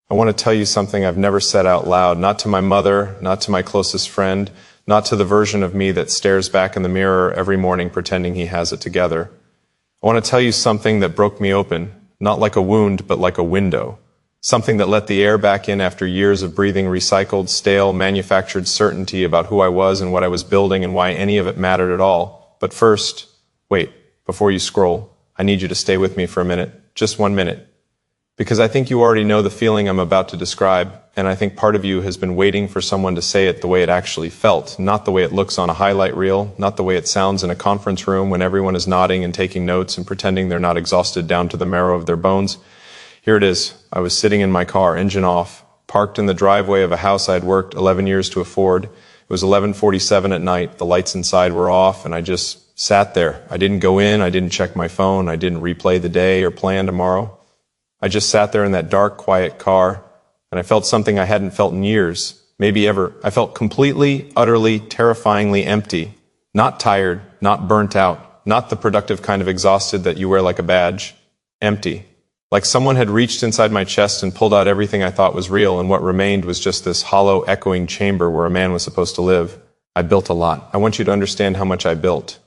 I want to tell you something I've never said out loud, not to my mother, not to my closest friend, not to the version of me that stares back in the mirror every morning pretending he has it together. I want to tell you something that broke me open, not like a wound, but like a window. Something that let the air back in after years of breathing recycled, stale, manufactured certainty about who I was and what I was building and why any of it mattered at all. But first, wait, before you scroll, I need you to stay with me for a minute, just 1 minute. Because I think you already know the feeling I'm about to describe, and I think part of you has been waiting for someone to say it the way it actually felt, not the way it looks on a highlight reel, not the way it sounds in a conference room when everyone is nodding and taking notes and pretending they're not exhausted down to the marrow of their bones. Here it is. I was sitting in my car, engine off, parked in the driveway of a house I'd worked 11 years to afford. It was 11:47 at night, the lights inside were off, and I just sat there. I didn't go in, I didn't check my phone, I didn't replay the day or plan tomorrow. I just sat there in that dark, quiet car, and I felt something I hadn't felt in years, maybe ever. I felt completely, utterly, terrifyingly empty. Not tired, not burnt out, not the productive kind of exhausted that you wear like a badge. Empty. Like someone had reached inside my chest and pulled out everything I thought was real, and what remained was just this hollow, echoing chamber where a man was supposed to live. I built a lot. I want you to understand how much I built.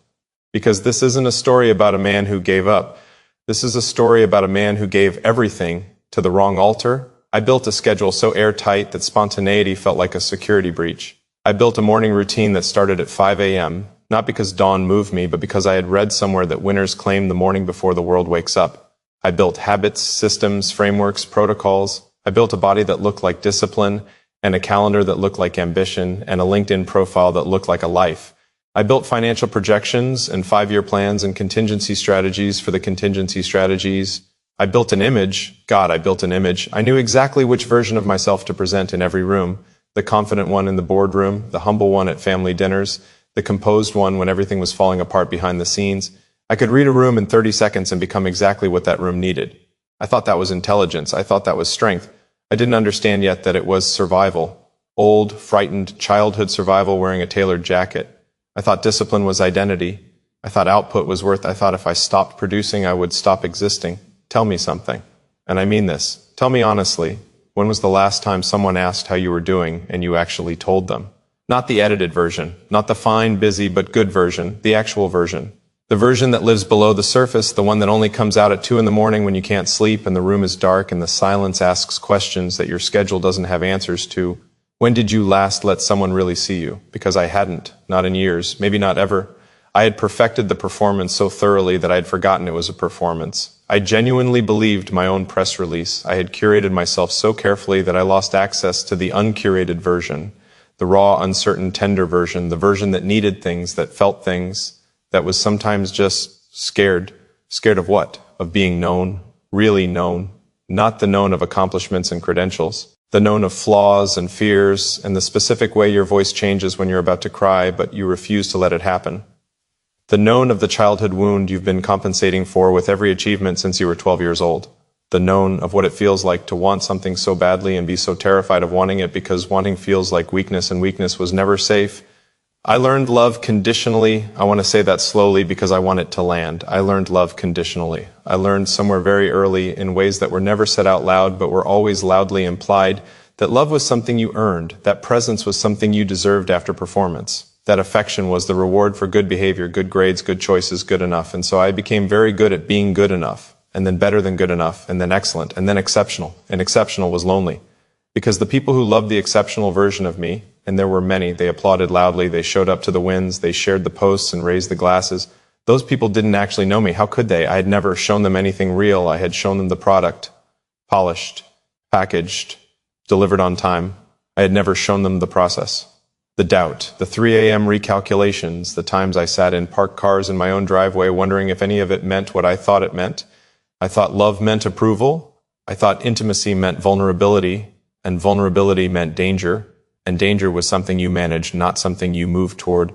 Because this isn't a story about a man who gave up. This is a story about a man who gave everything to the wrong altar. I built a schedule so airtight that spontaneity felt like a security breach. I built a morning routine that started at 5 a.m., not because dawn moved me, but because I had read somewhere that winners claim the morning before the world wakes up. I built habits, systems, frameworks, protocols. I built a body that looked like discipline, and a calendar that looked like ambition, and a LinkedIn profile that looked like a life. I built financial projections and 5-year plans and contingency strategies for the contingency strategies. I built an image. God, I built an image. I knew exactly which version of myself to present in every room. The confident one in the boardroom, the humble one at family dinners, the composed one when everything was falling apart behind the scenes. I could read a room in 30 seconds and become exactly what that room needed. I thought that was intelligence. I thought that was strength. I didn't understand yet that it was survival. Old, frightened, childhood survival wearing a tailored jacket. I thought discipline was identity. I thought output was worth. I thought if I stopped producing, I would stop existing. Tell me something. And I mean this. Tell me honestly, when was the last time someone asked how you were doing and you actually told them? Not the edited version, not the fine, busy, but good version, the actual version. The version that lives below the surface, the one that only comes out at 2 in the morning when you can't sleep and the room is dark and the silence asks questions that your schedule doesn't have answers to. When did you last let someone really see you? Because I hadn't, not in years, maybe not ever. I had perfected the performance so thoroughly that I had forgotten it was a performance. I genuinely believed my own press release. I had curated myself so carefully that I lost access to the uncurated version, the raw, uncertain, tender version, the version that needed things, that felt things, that was sometimes just scared. Scared of what? Of being known, really known, not the known of accomplishments and credentials. The known of flaws and fears and the specific way your voice changes when you're about to cry, but you refuse to let it happen. The known of the childhood wound you've been compensating for with every achievement since you were 12 years old. The known of what it feels like to want something so badly and be so terrified of wanting it because wanting feels like weakness and weakness was never safe. I learned love conditionally. I want to say that slowly because I want it to land. I learned love conditionally. I learned somewhere very early in ways that were never said out loud but were always loudly implied that love was something you earned, that presence was something you deserved after performance, that affection was the reward for good behavior, good grades, good choices, good enough. And so I became very good at being good enough, and then better than good enough, and then excellent, and then exceptional. And exceptional was lonely. Because the people who loved the exceptional version of me, and there were many, they applauded loudly, they showed up to the wins, they shared the posts and raised the glasses. Those people didn't actually know me. How could they? I had never shown them anything real. I had shown them the product, polished, packaged, delivered on time. I had never shown them the process. The doubt, the 3 a.m. recalculations, the times I sat in parked cars in my own driveway wondering if any of it meant what I thought it meant. I thought love meant approval. I thought intimacy meant vulnerability, and vulnerability meant danger. And danger was something you managed, not something you moved toward.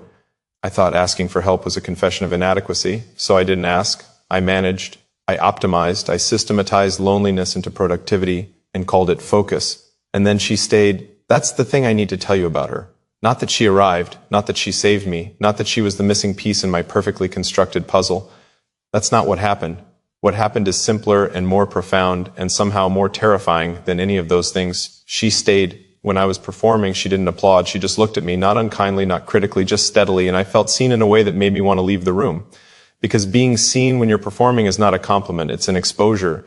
I thought asking for help was a confession of inadequacy, so I didn't ask. I managed. I optimized. I systematized loneliness into productivity and called it focus. And then she stayed. That's the thing I need to tell you about her. Not that she arrived, not that she saved me, not that she was the missing piece in my perfectly constructed puzzle. That's not what happened. What happened is simpler and more profound and somehow more terrifying than any of those things. She stayed. When I was performing, she didn't applaud. She just looked at me, not unkindly, not critically, just steadily, and I felt seen in a way that made me want to leave the room. Because being seen when you're performing is not a compliment, it's an exposure.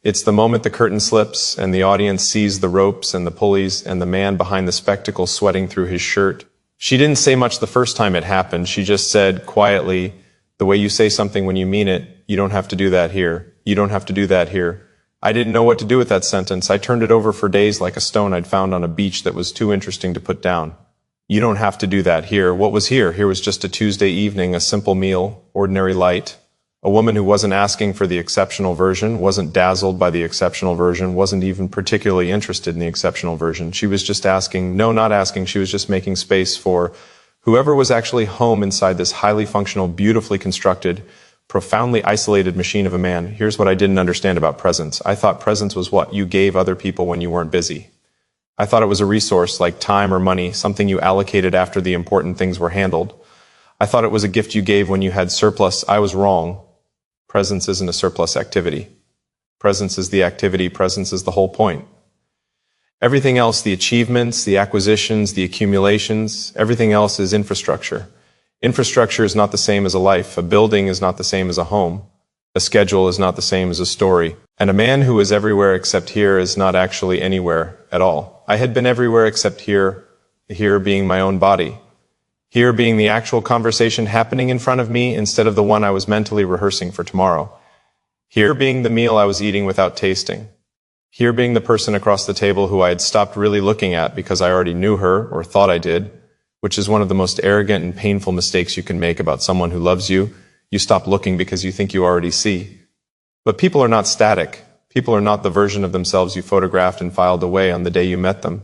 It's the moment the curtain slips and the audience sees the ropes and the pulleys and the man behind the spectacle sweating through his shirt. She didn't say much the first time it happened. She just said quietly, the way you say something when you mean it, you don't have to do that here. You don't have to do that here. I didn't know what to do with that sentence. I turned it over for days like a stone I'd found on a beach that was too interesting to put down. You don't have to do that here. What was here? Here was just a Tuesday evening, a simple meal, ordinary light. A woman who wasn't asking for the exceptional version, wasn't dazzled by the exceptional version, wasn't even particularly interested in the exceptional version. She was just asking, no, not asking, she was just making space for whoever was actually home inside this highly functional, beautifully constructed, profoundly isolated machine of a man. Here's what I didn't understand about presence. I thought presence was what you gave other people when you weren't busy. I thought it was a resource like time or money, something you allocated after the important things were handled. I thought it was a gift you gave when you had surplus. I was wrong. Presence isn't a surplus activity. Presence is the activity. Presence is the whole point. Everything else, the achievements, the acquisitions, the accumulations, everything else is infrastructure. Infrastructure is not the same as a life. A building is not the same as a home. A schedule is not the same as a story. And a man who is everywhere except here is not actually anywhere at all. I had been everywhere except here, here being my own body. Here being the actual conversation happening in front of me instead of the one I was mentally rehearsing for tomorrow. Here being the meal I was eating without tasting. Here being the person across the table who I had stopped really looking at because I already knew her or thought I did, which is one of the most arrogant and painful mistakes you can make about someone who loves you. You stop looking because you think you already see. But people are not static. People are not the version of themselves you photographed and filed away on the day you met them.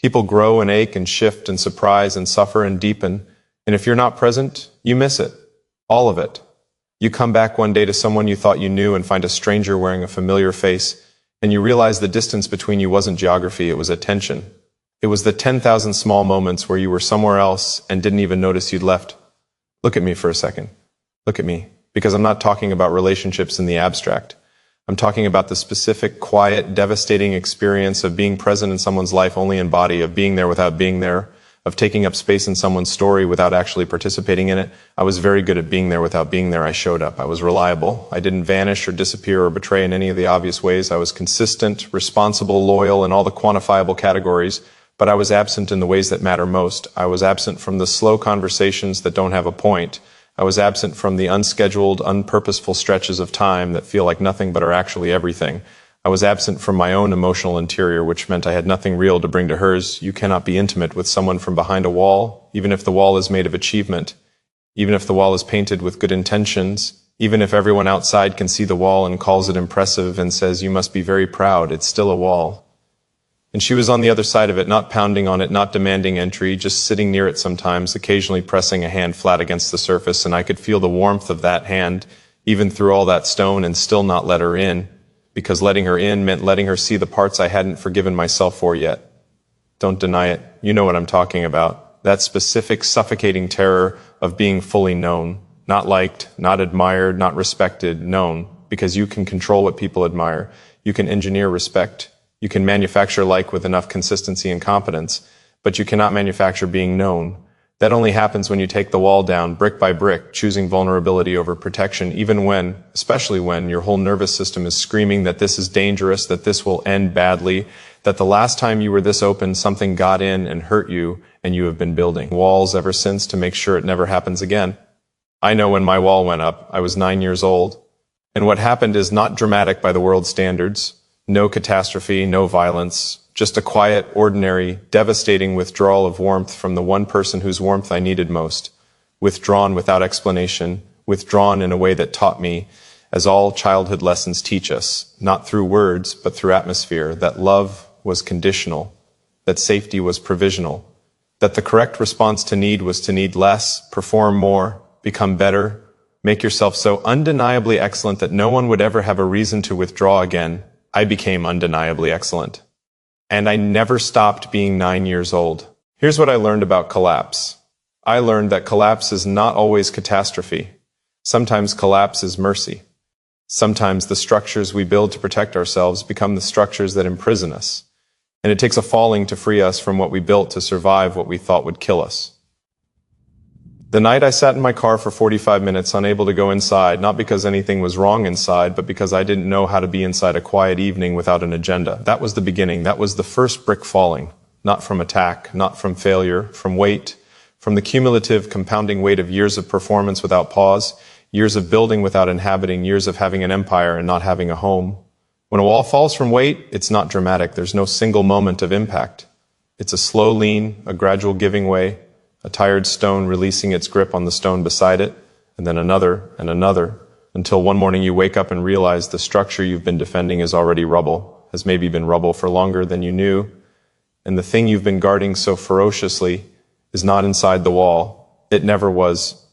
People grow and ache and shift and surprise and suffer and deepen. And if you're not present, you miss it. All of it. You come back one day to someone you thought you knew and find a stranger wearing a familiar face, and you realize the distance between you wasn't geography, it was attention. It was the 10,000 small moments where you were somewhere else and didn't even notice you'd left. Look at me for a second. Look at me. Because I'm not talking about relationships in the abstract. I'm talking about the specific, quiet, devastating experience of being present in someone's life only in body, of being there without being there, of taking up space in someone's story without actually participating in it. I was very good at being there without being there. I showed up. I was reliable. I didn't vanish or disappear or betray in any of the obvious ways. I was consistent, responsible, loyal in all the quantifiable categories, but I was absent in the ways that matter most. I was absent from the slow conversations that don't have a point. I was absent from the unscheduled, unpurposeful stretches of time that feel like nothing but are actually everything. I was absent from my own emotional interior, which meant I had nothing real to bring to hers. You cannot be intimate with someone from behind a wall, even if the wall is made of achievement, even if the wall is painted with good intentions, even if everyone outside can see the wall and calls it impressive and says, you must be very proud, it's still a wall. And she was on the other side of it, not pounding on it, not demanding entry, just sitting near it sometimes, occasionally pressing a hand flat against the surface, and I could feel the warmth of that hand, even through all that stone, and still not let her in, because letting her in meant letting her see the parts I hadn't forgiven myself for yet. Don't deny it. You know what I'm talking about. That specific, suffocating terror of being fully known, not liked, not admired, not respected, known, because you can control what people admire. You can engineer respect. You can manufacture like with enough consistency and competence, but you cannot manufacture being known. That only happens when you take the wall down brick by brick, choosing vulnerability over protection, even when, especially when, your whole nervous system is screaming that this is dangerous, that this will end badly, that the last time you were this open, something got in and hurt you, and you have been building walls ever since to make sure it never happens again. I know when my wall went up, I was 9 years old, and what happened is not dramatic by the world's standards. No catastrophe, no violence, just a quiet, ordinary, devastating withdrawal of warmth from the one person whose warmth I needed most. Withdrawn without explanation, withdrawn in a way that taught me, as all childhood lessons teach us, not through words, but through atmosphere, that love was conditional, that safety was provisional, that the correct response to need was to need less, perform more, become better, make yourself so undeniably excellent that no one would ever have a reason to withdraw again. I became undeniably excellent. And I never stopped being 9 years old. Here's what I learned about collapse. I learned that collapse is not always catastrophe. Sometimes collapse is mercy. Sometimes the structures we build to protect ourselves become the structures that imprison us. And it takes a falling to free us from what we built to survive what we thought would kill us. The night I sat in my car for 45 minutes, unable to go inside, not because anything was wrong inside, but because I didn't know how to be inside a quiet evening without an agenda. That was the beginning. That was the first brick falling. Not from attack, not from failure, from weight, from the cumulative compounding weight of years of performance without pause, years of building without inhabiting, years of having an empire and not having a home. When a wall falls from weight, it's not dramatic. There's no single moment of impact. It's a slow lean, a gradual giving way, a tired stone releasing its grip on the stone beside it, and then another, until one morning you wake up and realize the structure you've been defending is already rubble, has maybe been rubble for longer than you knew, and the thing you've been guarding so ferociously is not inside the wall. It never was.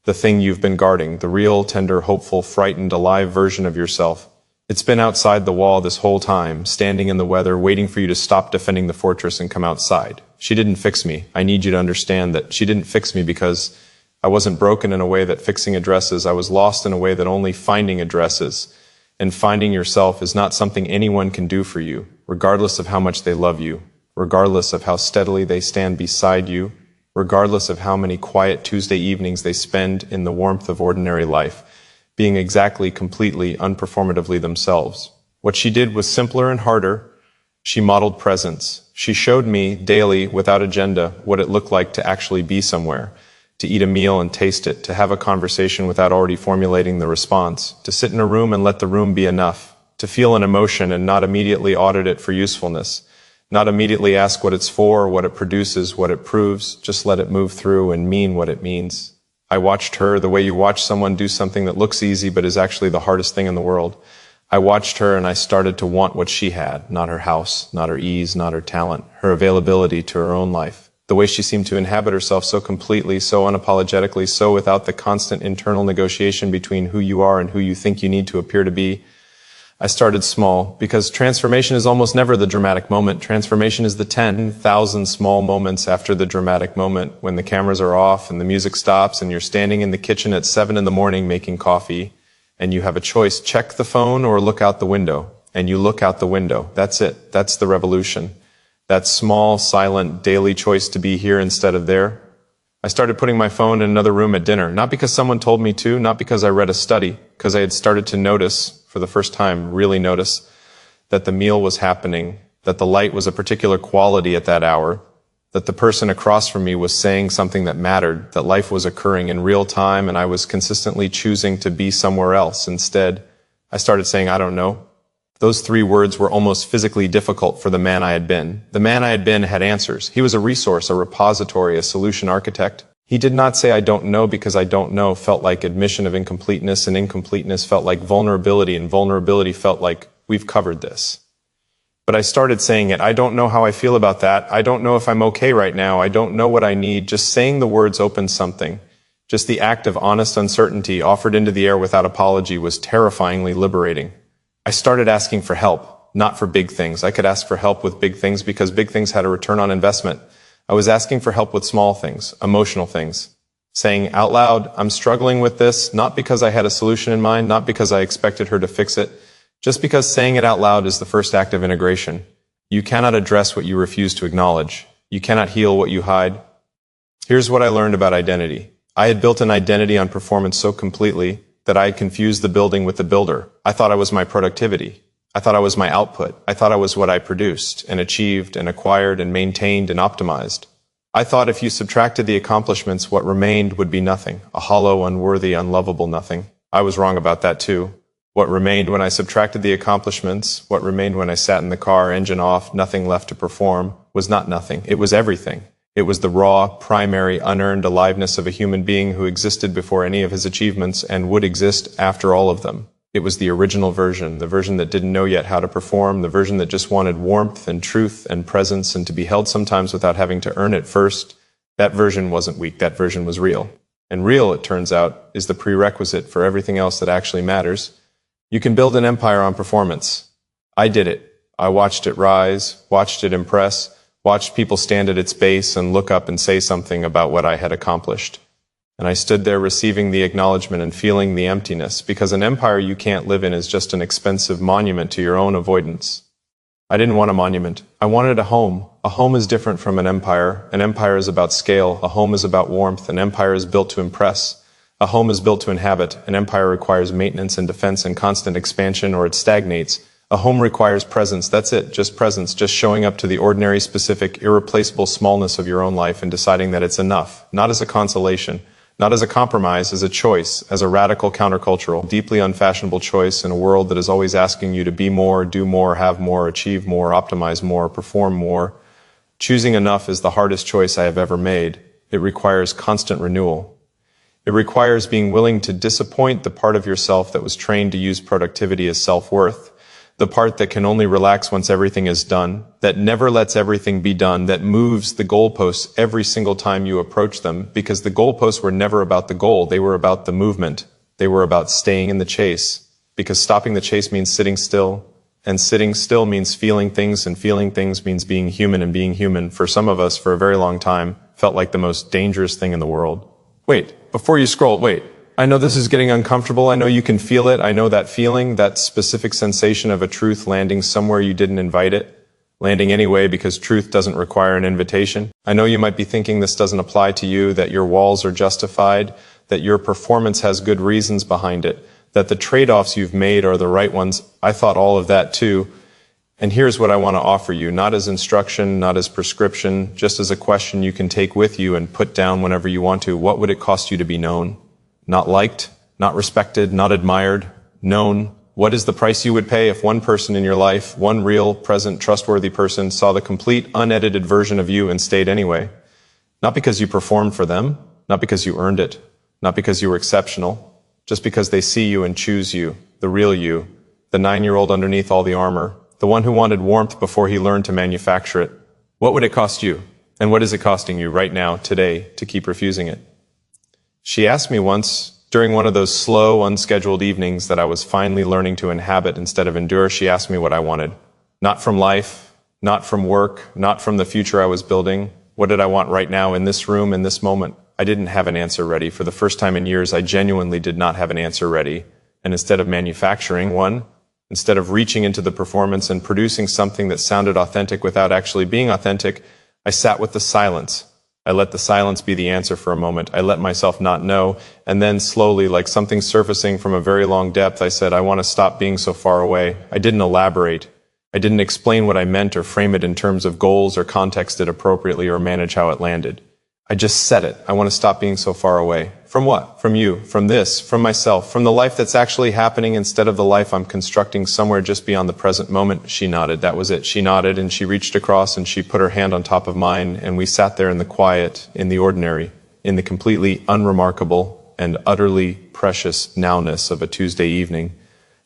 The thing you've been guarding, the real, tender, hopeful, frightened, alive version of yourself. It's been outside the wall this whole time, standing in the weather, waiting for you to stop defending the fortress and come outside. She didn't fix me. I need you to understand that she didn't fix me because I wasn't broken in a way that fixing addresses. I was lost in a way that only finding addresses. And finding yourself is not something anyone can do for you, regardless of how much they love you, regardless of how steadily they stand beside you, regardless of how many quiet Tuesday evenings they spend in the warmth of ordinary life, being exactly, completely, unperformatively themselves. What she did was simpler and harder. She modeled presence. She showed me daily, without agenda, what it looked like to actually be somewhere, to eat a meal and taste it, to have a conversation without already formulating the response, to sit in a room and let the room be enough, to feel an emotion and not immediately audit it for usefulness, not immediately ask what it's for, what it produces, what it proves, just let it move through and mean what it means. I watched her the way you watch someone do something that looks easy but is actually the hardest thing in the world. I watched her and I started to want what she had, not her house, not her ease, not her talent, her availability to her own life. The way she seemed to inhabit herself so completely, so unapologetically, so without the constant internal negotiation between who you are and who you think you need to appear to be. I started small, because transformation is almost never the dramatic moment. Transformation is the 10,000 small moments after the dramatic moment, when the cameras are off and the music stops and you're standing in the kitchen at 7 a.m. making coffee, and you have a choice, check the phone or look out the window. And you look out the window. That's it. That's the revolution. That small, silent, daily choice to be here instead of there. I started putting my phone in another room at dinner, not because someone told me to, not because I read a study, because I had started to notice, for the first time, really notice, that the meal was happening, that the light was a particular quality at that hour, that the person across from me was saying something that mattered, that life was occurring in real time, and I was consistently choosing to be somewhere else. Instead, I started saying, I don't know. Those 3 words were almost physically difficult for the man I had been. The man I had been had answers. He was a resource, a repository, a solution architect. He did not say I don't know because I don't know felt like admission of incompleteness, and incompleteness felt like vulnerability, and vulnerability felt like we've covered this. But I started saying it. I don't know how I feel about that. I don't know if I'm okay right now. I don't know what I need. Just saying the words opened something. Just the act of honest uncertainty offered into the air without apology was terrifyingly liberating. I started asking for help, not for big things. I could ask for help with big things because big things had a return on investment. I was asking for help with small things, emotional things. Saying out loud, I'm struggling with this, not because I had a solution in mind, not because I expected her to fix it, just because saying it out loud is the first act of integration. You cannot address what you refuse to acknowledge. You cannot heal what you hide. Here's what I learned about identity. I had built an identity on performance so completely that I had confused the building with the builder. I thought I was my productivity. I thought I was my output. I thought I was what I produced and achieved and acquired and maintained and optimized. I thought if you subtracted the accomplishments, what remained would be nothing, a hollow, unworthy, unlovable nothing. I was wrong about that too. What remained when I subtracted the accomplishments, what remained when I sat in the car, engine off, nothing left to perform, was not nothing. It was everything. It was the raw, primary, unearned aliveness of a human being who existed before any of his achievements and would exist after all of them. It was the original version, the version that didn't know yet how to perform, the version that just wanted warmth and truth and presence and to be held sometimes without having to earn it first. That version wasn't weak. That version was real. And real, it turns out, is the prerequisite for everything else that actually matters. You can build an empire on performance. I did it. I watched it rise, watched it impress, watched people stand at its base and look up and say something about what I had accomplished. And I stood there receiving the acknowledgement and feeling the emptiness, because an empire you can't live in is just an expensive monument to your own avoidance. I didn't want a monument. I wanted a home. A home is different from an empire. An empire is about scale. A home is about warmth. An empire is built to impress. A home is built to inhabit. An empire requires maintenance and defense and constant expansion, or it stagnates. A home requires presence. That's it. Just presence. Just showing up to the ordinary, specific, irreplaceable smallness of your own life and deciding that it's enough. Not as a consolation. Not as a compromise, as a choice, as a radical countercultural, deeply unfashionable choice in a world that is always asking you to be more, do more, have more, achieve more, optimize more, perform more. Choosing enough is the hardest choice I have ever made. It requires constant renewal. It requires being willing to disappoint the part of yourself that was trained to use productivity as self-worth, the part that can only relax once everything is done, that never lets everything be done, that moves the goalposts every single time you approach them, because the goalposts were never about the goal, they were about the movement. They were about staying in the chase, because stopping the chase means sitting still, and sitting still means feeling things, and feeling things means being human, and being human, for some of us, for a very long time, felt like the most dangerous thing in the world. Wait, before you scroll, wait. I know this is getting uncomfortable. I know you can feel it. I know that feeling, that specific sensation of a truth landing somewhere you didn't invite it, landing anyway because truth doesn't require an invitation. I know you might be thinking this doesn't apply to you, that your walls are justified, that your performance has good reasons behind it, that the trade-offs you've made are the right ones. I thought all of that too. And here's what I want to offer you, not as instruction, not as prescription, just as a question you can take with you and put down whenever you want to. What would it cost you to be known? Not liked, not respected, not admired, known. What is the price you would pay if one person in your life, one real, present, trustworthy person, saw the complete, unedited version of you and stayed anyway? Not because you performed for them, not because you earned it, not because you were exceptional, just because they see you and choose you, the real you, the 9-year-old underneath all the armor, the one who wanted warmth before he learned to manufacture it. What would it cost you? And what is it costing you right now, today, to keep refusing it? She asked me once, during one of those slow, unscheduled evenings that I was finally learning to inhabit instead of endure, she asked me what I wanted. Not from life, not from work, not from the future I was building. What did I want right now, in this room, in this moment? I didn't have an answer ready. For the first time in years, I genuinely did not have an answer ready. And instead of manufacturing one, instead of reaching into the performance and producing something that sounded authentic without actually being authentic, I sat with the silence. I let the silence be the answer for a moment. I let myself not know, and then slowly, like something surfacing from a very long depth, I said, I want to stop being so far away. I didn't elaborate. I didn't explain what I meant or frame it in terms of goals or context it appropriately or manage how it landed. I just said it. I want to stop being so far away. From what? From you, from this, from myself, from the life that's actually happening instead of the life I'm constructing somewhere just beyond the present moment. She nodded. That was it. She nodded and she reached across and she put her hand on top of mine and we sat there in the quiet, in the ordinary, in the completely unremarkable and utterly precious nowness of a Tuesday evening.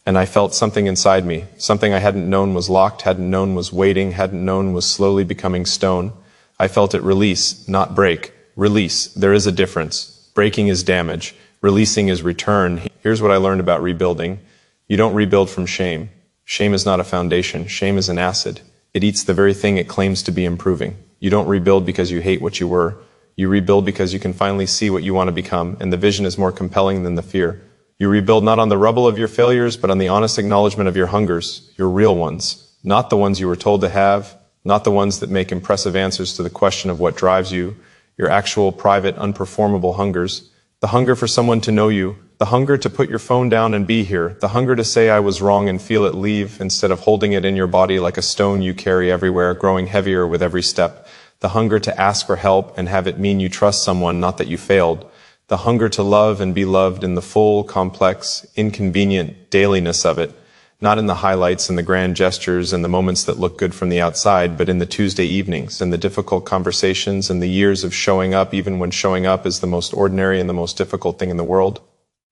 And I felt something inside me, something I hadn't known was locked, hadn't known was waiting, hadn't known was slowly becoming stone. I felt it release, not break. Release. There is a difference. Breaking is damage. Releasing is return. Here's what I learned about rebuilding. You don't rebuild from shame. Shame is not a foundation. Shame is an acid. It eats the very thing it claims to be improving. You don't rebuild because you hate what you were. You rebuild because you can finally see what you want to become, and the vision is more compelling than the fear. You rebuild not on the rubble of your failures, but on the honest acknowledgement of your hungers, your real ones, not the ones you were told to have, not the ones that make impressive answers to the question of what drives you, your actual, private, unperformable hungers, the hunger for someone to know you, the hunger to put your phone down and be here, the hunger to say I was wrong and feel it leave instead of holding it in your body like a stone you carry everywhere, growing heavier with every step, the hunger to ask for help and have it mean you trust someone, not that you failed, the hunger to love and be loved in the full, complex, inconvenient dailiness of it, not in the highlights and the grand gestures and the moments that look good from the outside, but in the Tuesday evenings and the difficult conversations and the years of showing up, even when showing up is the most ordinary and the most difficult thing in the world.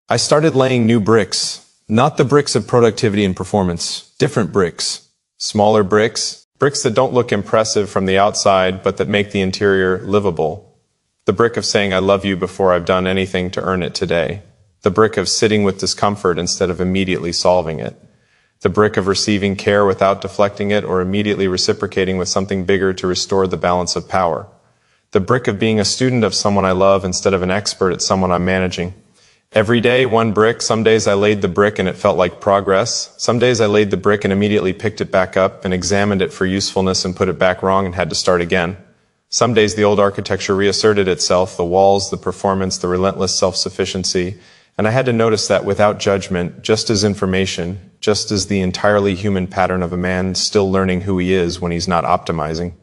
I started laying new bricks, not the bricks of productivity and performance, different bricks, smaller bricks, bricks that don't look impressive from the outside, but that make the interior livable. The brick of saying I love you before I've done anything to earn it today. The brick of sitting with discomfort instead of immediately solving it. The brick of receiving care without deflecting it or immediately reciprocating with something bigger to restore the balance of power. The brick of being a student of someone I love instead of an expert at someone I'm managing. Every day, one brick. Some days I laid the brick and it felt like progress. Some days I laid the brick and immediately picked it back up and examined it for usefulness and put it back wrong and had to start again. Some days the old architecture reasserted itself, the walls, the performance, the relentless self-sufficiency, and I had to notice that without judgment, just as information, just as the entirely human pattern of a man still learning who he is when he's not optimizing.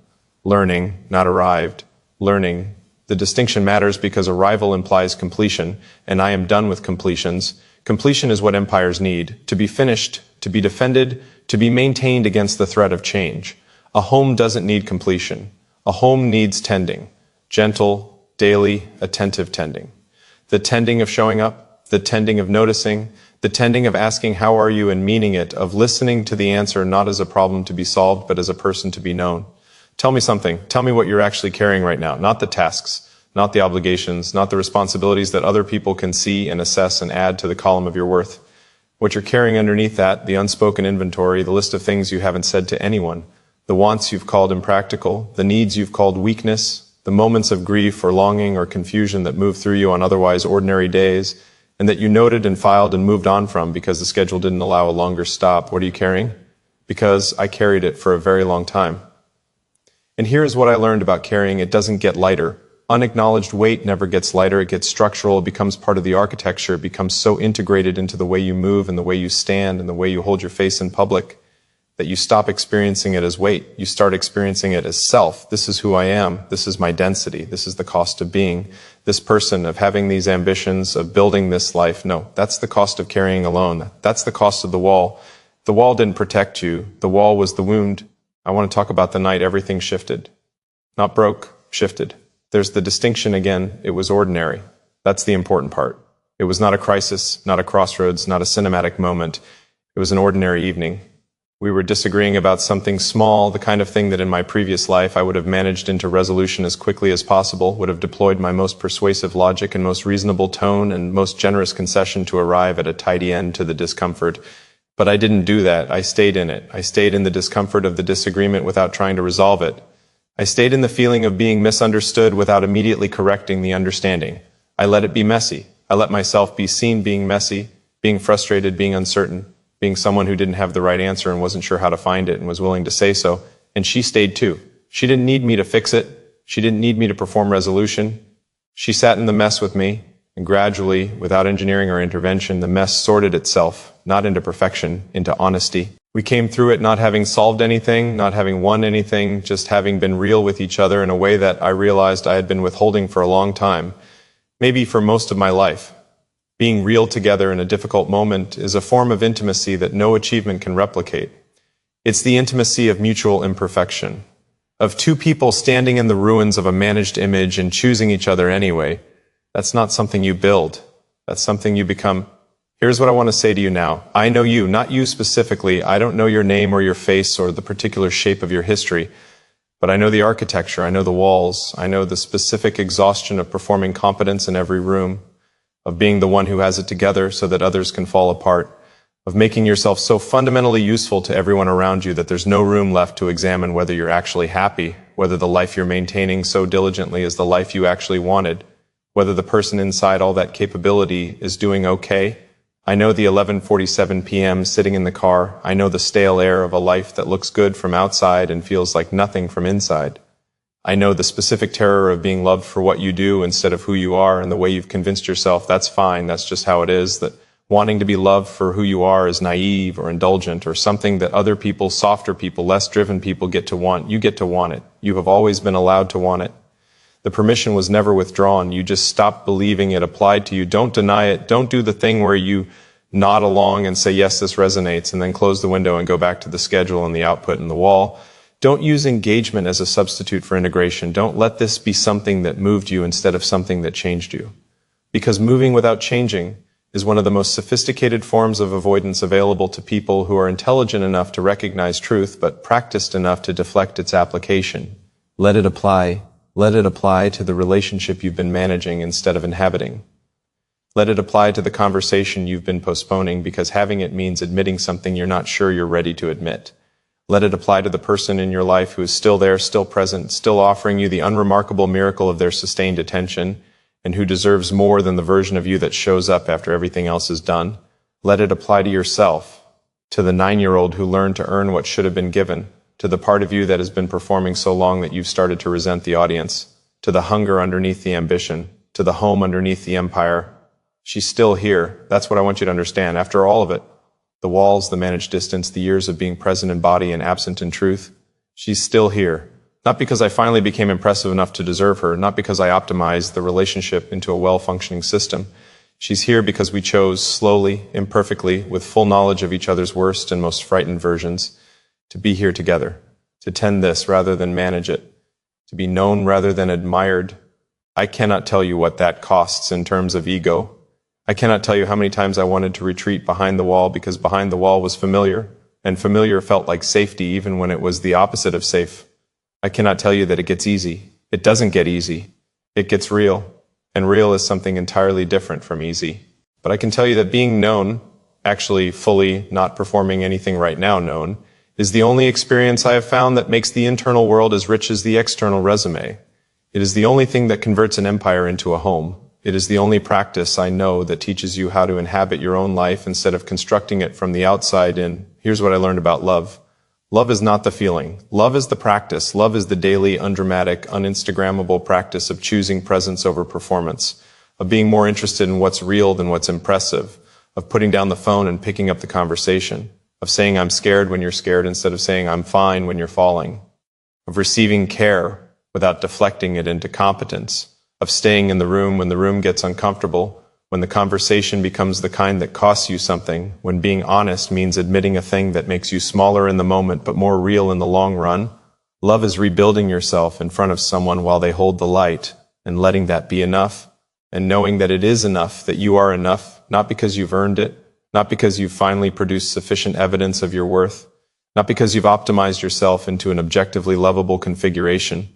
Learning, not arrived. Learning. The distinction matters because arrival implies completion, and I am done with completions. Completion is what empires need, to be finished, to be defended, to be maintained against the threat of change. A home doesn't need completion. A home needs tending, gentle, daily, attentive tending. The tending of showing up, the tending of noticing, the tending of asking how are you and meaning it, of listening to the answer not as a problem to be solved, but as a person to be known. Tell me something. Tell me what you're actually carrying right now. Not the tasks, not the obligations, not the responsibilities that other people can see and assess and add to the column of your worth. What you're carrying underneath that, the unspoken inventory, the list of things you haven't said to anyone, the wants you've called impractical, the needs you've called weakness, the moments of grief or longing or confusion that move through you on otherwise ordinary days, and that you noted and filed and moved on from because the schedule didn't allow a longer stop. What are you carrying? Because I carried it for a very long time. And here's what I learned about carrying. It doesn't get lighter. Unacknowledged weight never gets lighter. It gets structural. It becomes part of the architecture. It becomes so integrated into the way you move and the way you stand and the way you hold your face in public that you stop experiencing it as weight. You start experiencing it as self. This is who I am. This is my density. This is the cost of being this person, of having these ambitions, of building this life. No, that's the cost of carrying alone. That's the cost of the wall. The wall didn't protect you. The wall was the wound. I want to talk about the night everything shifted. Not broke, shifted. There's the distinction again. It was ordinary. That's the important part. It was not a crisis, not a crossroads, not a cinematic moment. It was an ordinary evening. We were disagreeing about something small, the kind of thing that in my previous life I would have managed into resolution as quickly as possible, would have deployed my most persuasive logic and most reasonable tone and most generous concession to arrive at a tidy end to the discomfort. But I didn't do that. I stayed in it. I stayed in the discomfort of the disagreement without trying to resolve it. I stayed in the feeling of being misunderstood without immediately correcting the understanding. I let it be messy. I let myself be seen being messy, being frustrated, being uncertain, being someone who didn't have the right answer and wasn't sure how to find it and was willing to say so. And she stayed too. She didn't need me to fix it. She didn't need me to perform resolution. She sat in the mess with me. And gradually, without engineering or intervention, the mess sorted itself, not into perfection, into honesty. We came through it not having solved anything, not having won anything, just having been real with each other in a way that I realized I had been withholding for a long time, maybe for most of my life. Being real together in a difficult moment is a form of intimacy that no achievement can replicate. It's the intimacy of mutual imperfection, of two people standing in the ruins of a managed image and choosing each other anyway. That's not something you build. That's something you become. Here's what I want to say to you now. I know you, not you specifically. I don't know your name or your face or the particular shape of your history, but I know the architecture. I know the walls. I know the specific exhaustion of performing competence in every room, of being the one who has it together so that others can fall apart, of making yourself so fundamentally useful to everyone around you that there's no room left to examine whether you're actually happy, whether the life you're maintaining so diligently is the life you actually wanted, whether the person inside all that capability is doing okay. I know the 11:47 p.m. sitting in the car. I know the stale air of a life that looks good from outside and feels like nothing from inside. I know the specific terror of being loved for what you do instead of who you are and the way you've convinced yourself that's fine, that's just how it is, that wanting to be loved for who you are is naive or indulgent or something that other people, softer people, less driven people get to want. You get to want it. You have always been allowed to want it. The permission was never withdrawn. You just stopped believing it applied to you. Don't deny it. Don't do the thing where you nod along and say, yes, this resonates, and then close the window and go back to the schedule and the output and the wall. Don't use engagement as a substitute for integration. Don't let this be something that moved you instead of something that changed you. Because moving without changing is one of the most sophisticated forms of avoidance available to people who are intelligent enough to recognize truth, but practiced enough to deflect its application. Let it apply. Let it apply to the relationship you've been managing instead of inhabiting. Let it apply to the conversation you've been postponing because having it means admitting something you're not sure you're ready to admit. Let it apply to the person in your life who is still there, still present, still offering you the unremarkable miracle of their sustained attention, and who deserves more than the version of you that shows up after everything else is done. Let it apply to yourself, to the 9-year-old who learned to earn what should have been given, to the part of you that has been performing so long that you've started to resent the audience, to the hunger underneath the ambition, to the home underneath the empire. She's still here. That's what I want you to understand. After all of it, the walls, the managed distance, the years of being present in body and absent in truth, she's still here. Not because I finally became impressive enough to deserve her, not because I optimized the relationship into a well-functioning system. She's here because we chose slowly, imperfectly, with full knowledge of each other's worst and most frightened versions, to be here together, to tend this rather than manage it, to be known rather than admired. I cannot tell you what that costs in terms of ego. I cannot tell you how many times I wanted to retreat behind the wall because behind the wall was familiar, and familiar felt like safety even when it was the opposite of safe. I cannot tell you that it gets easy. It doesn't get easy. It gets real, and real is something entirely different from easy. But I can tell you that being known, actually fully not performing anything right now known, is the only experience I have found that makes the internal world as rich as the external resume. It is the only thing that converts an empire into a home. It is the only practice I know that teaches you how to inhabit your own life instead of constructing it from the outside in. Here's what I learned about love. Love is not the feeling. Love is the practice. Love is the daily, undramatic, uninstagrammable practice of choosing presence over performance, of being more interested in what's real than what's impressive, of putting down the phone and picking up the conversation, of saying I'm scared when you're scared instead of saying I'm fine when you're falling, of receiving care without deflecting it into competence, of staying in the room when the room gets uncomfortable, when the conversation becomes the kind that costs you something, when being honest means admitting a thing that makes you smaller in the moment but more real in the long run. Love is rebuilding yourself in front of someone while they hold the light and letting that be enough, and knowing that it is enough, that you are enough, not because you've earned it, not because you've finally produced sufficient evidence of your worth, not because you've optimized yourself into an objectively lovable configuration,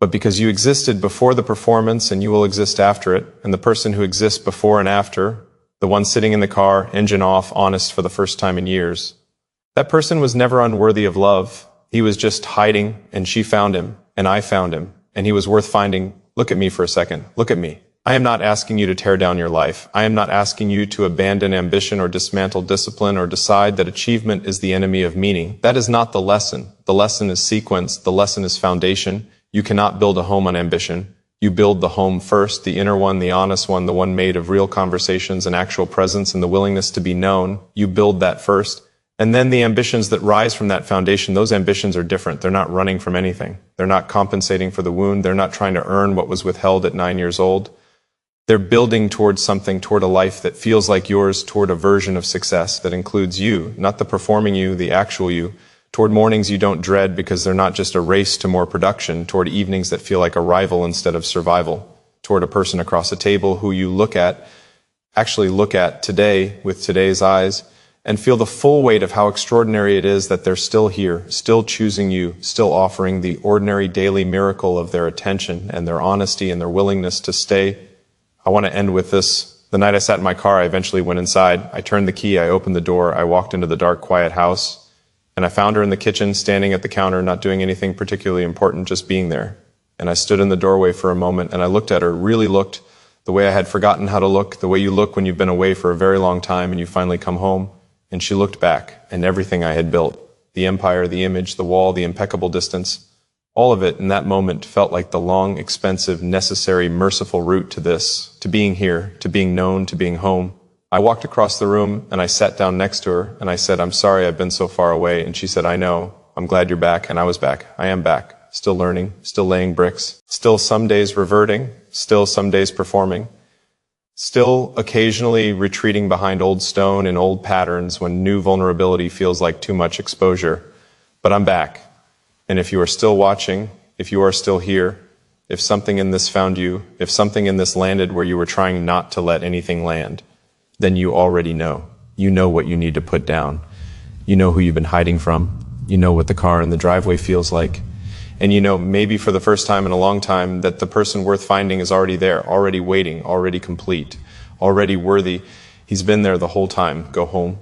but because you existed before the performance and you will exist after it, and the person who exists before and after, the one sitting in the car, engine off, honest for the first time in years, that person was never unworthy of love. He was just hiding, and she found him, and I found him, and he was worth finding. Look at me for a second. Look at me. I am not asking you to tear down your life. I am not asking you to abandon ambition or dismantle discipline or decide that achievement is the enemy of meaning. That is not the lesson. The lesson is sequence. The lesson is foundation. You cannot build a home on ambition. You build the home first, the inner one, the honest one, the one made of real conversations and actual presence and the willingness to be known. You build that first. And then the ambitions that rise from that foundation, those ambitions are different. They're not running from anything. They're not compensating for the wound. They're not trying to earn what was withheld at 9 years old. They're building towards something, toward a life that feels like yours, toward a version of success that includes you, not the performing you, the actual you, toward mornings you don't dread because they're not just a race to more production, toward evenings that feel like a rival instead of survival, toward a person across a table who you actually look at today with today's eyes, and feel the full weight of how extraordinary it is that they're still here, still choosing you, still offering the ordinary daily miracle of their attention and their honesty and their willingness to stay. I want to end with this. The night I sat in my car, I eventually went inside. I turned the key, I opened the door, I walked into the dark, quiet house, and I found her in the kitchen, standing at the counter, not doing anything particularly important, just being there. And I stood in the doorway for a moment, and I looked at her, really looked the way I had forgotten how to look, the way you look when you've been away for a very long time and you finally come home. And she looked back, and everything I had built, the empire, the image, the wall, the impeccable distance, all of it in that moment felt like the long, expensive, necessary, merciful route to this, to being here, to being known, to being home. I walked across the room, and I sat down next to her, and I said, "I'm sorry I've been so far away." And she said, "I know. I'm glad you're back." And I was back. I am back. Still learning, still laying bricks, still some days reverting, still some days performing. Still occasionally retreating behind old stone and old patterns when new vulnerability feels like too much exposure. But I'm back. And if you are still watching, if you are still here, if something in this found you, if something in this landed where you were trying not to let anything land, then you already know. You know what you need to put down. You know who you've been hiding from. You know what the car in the driveway feels like. And you know, maybe for the first time in a long time, that the person worth finding is already there, already waiting, already complete, already worthy. He's been there the whole time. Go home.